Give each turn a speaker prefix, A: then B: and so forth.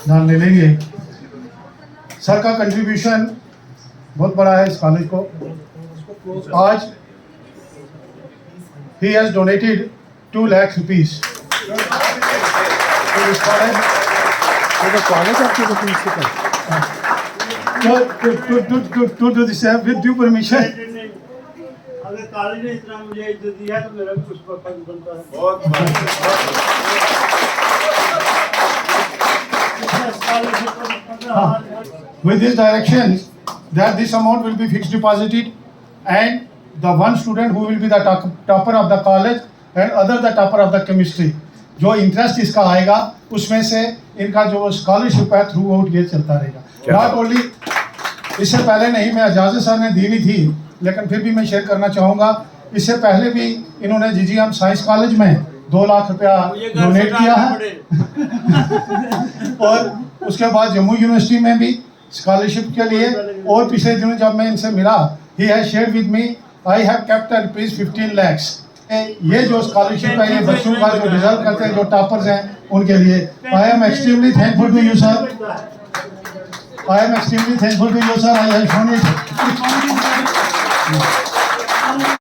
A: नाम ले लेंगे। सर का कंट्रीब्यूशन बहुत बड़ा है इस कॉलेज को। आज ही has donated 2 lakh rupees to this college. To do this with due permission.
B: अगर कॉलेज ने इतना मुझे इज्जत दी है तो मेरा भी कुछ फर्ज बनता है। बहुत
A: With these directions that this amount will be fixed deposited and the one student who will be the topper of the college and other the topper of the chemistry, जो इंटरेस्ट इसका आएगा उसमें से इनका जो स्कॉलरशिप है through out ये चलता रहेगा। नॉट ओनली इससे पहले नहीं, मैं इजाज़त सर ने दी नहीं थी लेकिन फिर भी मैं शेयर करना चाहूँगा। इससे पहले भी इन्होंने GGM साइंस कॉलेज में 2 लाख रुपया डोनेट किया है और उसके बाद जम्मू यूनिवर्सिटी में भी स्कॉलरशिप के लिए। और पिछले दिनों जब मैं इनसे मिला, he has shared with me I have kept at rupees 15 lakhs। ये जो स्कॉलरशिप है ये बच्चों का जो रिजल्ट करते हैं, जो टॉपर्स हैं उनके लिए। I am extremely thankful to you sir. I am extremely thankful to you, sir. I have shown it.